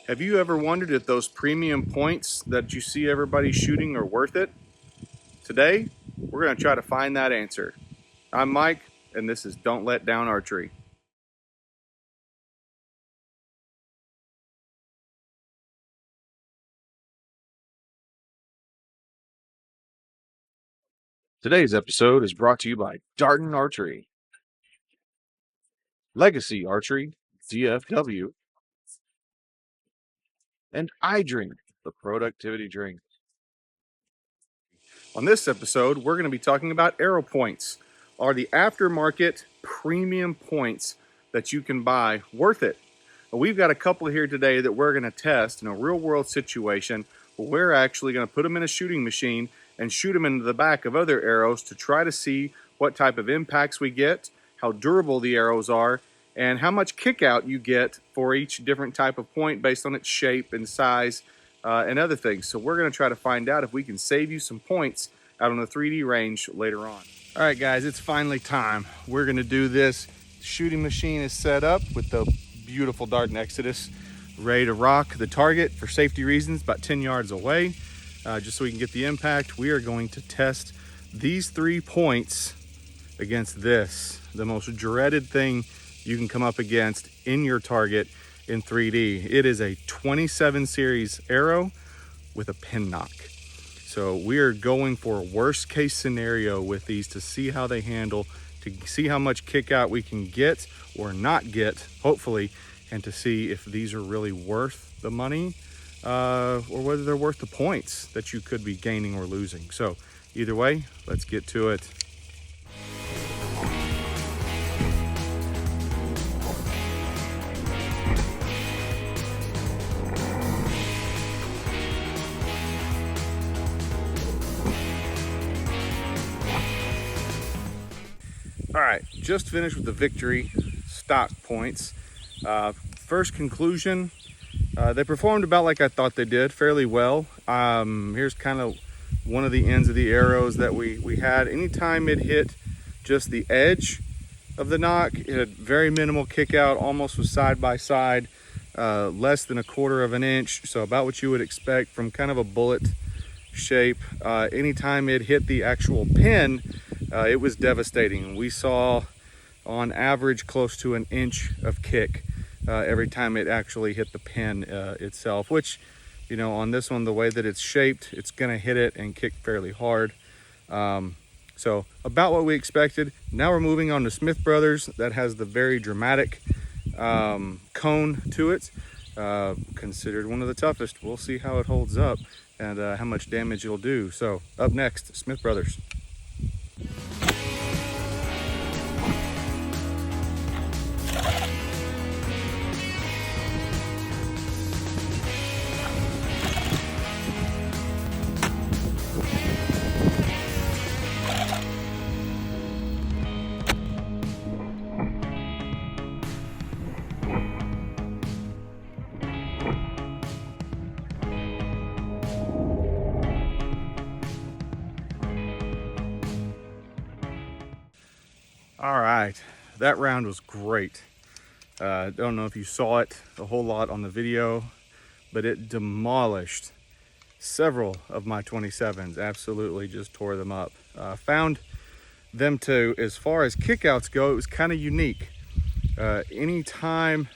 Have you ever wondered if those premium points that you see everybody shooting are worth it? Today, we're going to try to find that answer. I'm Mike, and this is Don't Let Down Archery. Today's episode is brought to you by Darden Archery, Legacy Archery, DFW, and iDrink, the productivity drink. On this episode, we're going to be talking about arrow points. Are the aftermarket premium points that you can buy worth it? Well, we've got a couple here today that we're going to test in a real world situation where we're actually going to put them in a shooting machine and shoot them into the back of other arrows to try to see what type of impacts we get, how durable the arrows are, and how much kick out you get for each different type of point based on its shape and size and other things. So we're going to try to find out if we can save you some points out on the 3D range later on. All right, guys, it's finally time. We're going to do this. Shooting machine is set up with the beautiful Darden Exodus ready to rock the target for safety reasons about 10 yards away. Just so we can get the impact, we are going to test these 3 points against this, the most dreaded thing you can come up against in your target in 3D. It is a 27 series arrow with a pin knock. So we are going for a worst case scenario with these to see how they handle, to see how much kick out we can get or not get, hopefully, and to see if these are really worth the money or whether they're worth the points that you could be gaining or losing. So either way, let's get to it. All right, just finished with the victory stock points. First conclusion, they performed about like I thought they did, fairly well. Here's kind of one of the ends of the arrows that we had. Anytime it hit just the edge of the knock, it had very minimal kick out, almost was side by side, less than 1/4 of an inch. So about what you would expect from kind of a bullet shape. Anytime it hit the actual pin, it was devastating. We saw on average close to 1 inch of kick every time it actually hit the pin itself, which, you know, on this one, the way that it's shaped, it's gonna hit it and kick fairly hard. So about what we expected. Now we're moving on to Smith Brothers. That has the very dramatic cone to it. Considered one of the toughest. We'll see how it holds up and how much damage it'll do. So up next, Smith Brothers. All right, that round was great. Don't know if you saw it a whole lot on the video, but it demolished several of my 27s, absolutely just tore them up. Found them to, as far as kickouts go, it was kind of unique. Anytime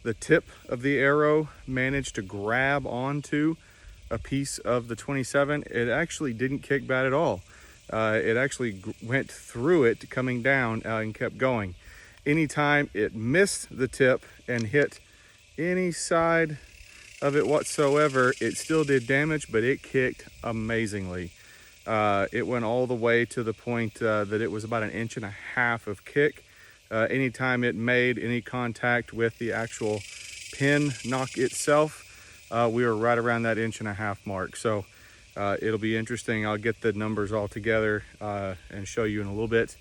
the tip of the arrow managed to grab onto a piece of the 27, it actually didn't kick bad at all. It actually went through it coming down and kept going. Anytime it missed the tip and hit any side of it whatsoever, it still did damage, but it kicked amazingly. It went all the way to the point that it was about 1.5 inches of kick. Anytime it made any contact with the actual pin knock itself, we were right around that 1.5 inch mark. So it'll be interesting. I'll get the numbers all together and show you in a little bit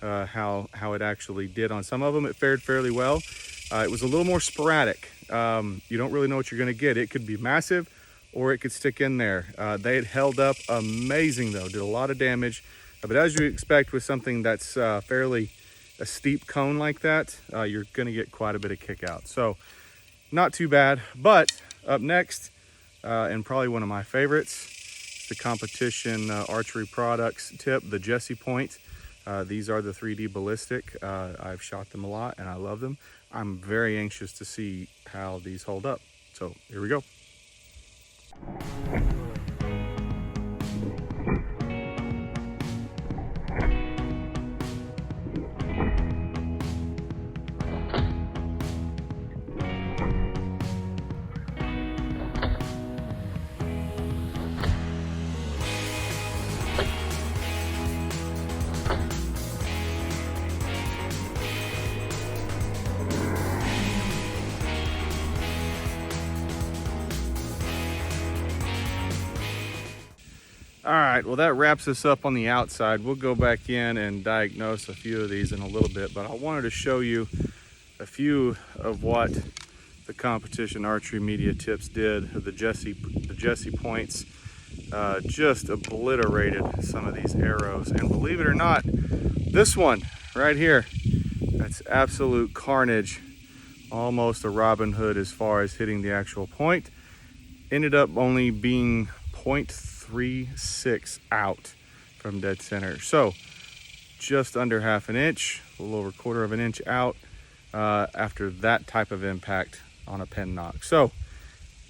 how it actually did. On some of them, it fared fairly well. It was a little more sporadic. You don't really know what you're going to get. It could be massive or it could stick in there. They had held up amazing though, did a lot of damage. But as you expect with something that's fairly a steep cone like that, you're going to get quite a bit of kick out. So not too bad, but Up next, and probably one of my favorites, the competition archery products tip, the Jessie point. These are the 3D ballistic. I've shot them a lot and I love them. I'm very anxious to see how these hold up. So here we go. All right, well, that wraps us up on the outside. We'll go back in and diagnose a few of these in a little bit, but I wanted to show you a few of what the competition archery media tips did. The Jessie points just obliterated some of these arrows, and believe it or not, this one right here, that's absolute carnage. Almost a Robin Hood as far as hitting the actual point. Ended up only being 0.36 out from dead center. So just under half an inch, a little over quarter of an inch out after that type of impact on a pen knock. So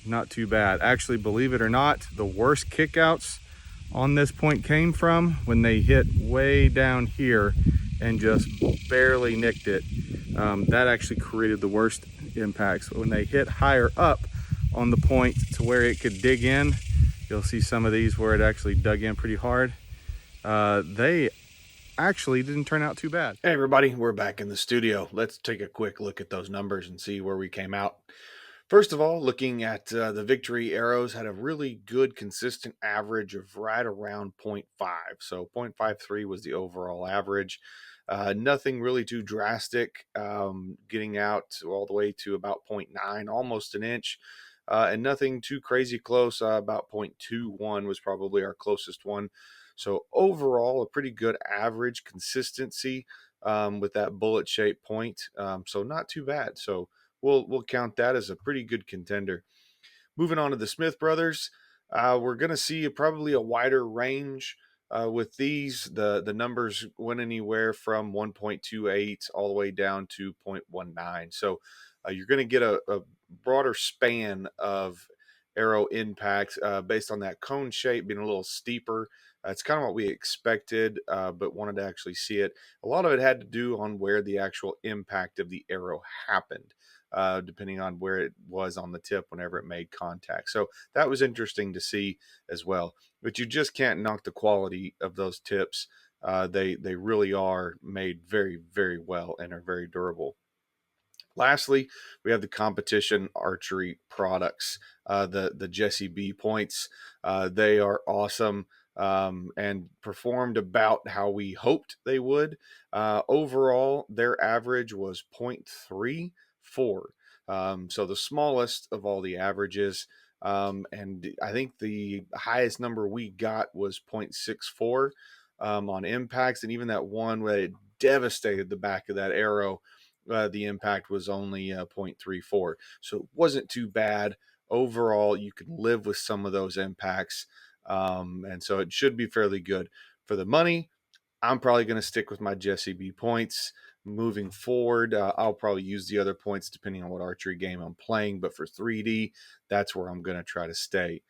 not too bad. Actually, believe it or not, the worst kickouts on this point came from when they hit way down here and just barely nicked it. That actually created the worst impacts. When they hit higher up on the point to where it could dig in, you'll see some of these where it actually dug in pretty hard. They actually didn't turn out too bad. Hey everybody, we're back in the studio. Let's take a quick look at those numbers and see where we came out. First of all, looking at the victory arrows, had a really good consistent average of right around 0.5. So 0.53 was the overall average. Nothing really too drastic, getting out all the way to about 0.9, almost an inch. And nothing too crazy close. About 0.21 was probably our closest one. So overall, a pretty good average consistency with that bullet-shaped point. So not too bad. So we'll count that as a pretty good contender. Moving on to the Smith brothers, we're going to see probably a wider range with these. The numbers went anywhere from 1.28 all the way down to 0.19. So you're going to get a broader span of arrow impacts based on that cone shape being a little steeper. It's kind of what we expected, but wanted to actually see it. A lot of it had to do on where the actual impact of the arrow happened, depending on where it was on the tip whenever it made contact. So that was interesting to see as well. But you just can't knock the quality of those tips. They really are made very, very well and are very durable. Lastly, we have the competition archery products, the Jessie B points. They are awesome and performed about how we hoped they would. Overall, their average was 0.34. So the smallest of all the averages. And I think the highest number we got was 0.64 on impacts. And even that one where it devastated the back of that arrow, the impact was only 0.34. So it wasn't too bad. Overall, you could live with some of those impacts. And so it should be fairly good. For the money, I'm probably going to stick with my Jessie B points. Moving forward, I'll probably use the other points depending on what archery game I'm playing. But for 3D, that's where I'm going to try to stay.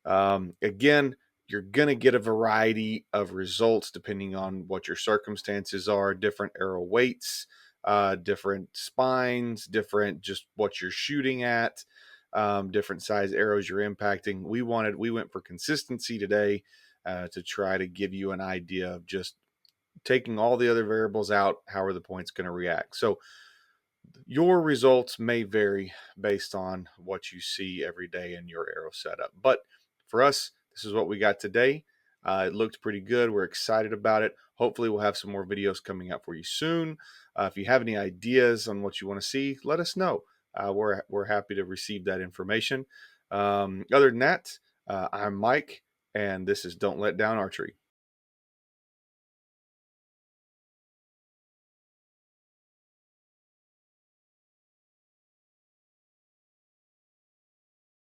Again, you're going to get a variety of results depending on what your circumstances are, different arrow weights, different spines, different just what you're shooting at, different size arrows you're impacting. We went for consistency today to try to give you an idea of just taking all the other variables out, how are the points going to react. So your results may vary based on what you see every day in your arrow setup. But for us, this is what we got today. It looked pretty good. We're excited about it. Hopefully we'll have some more videos coming out for you soon. If you have any ideas on what you want to see, let us know. We're happy to receive that information. Other than that, I'm Mike, and this is Don't Let Down Archery.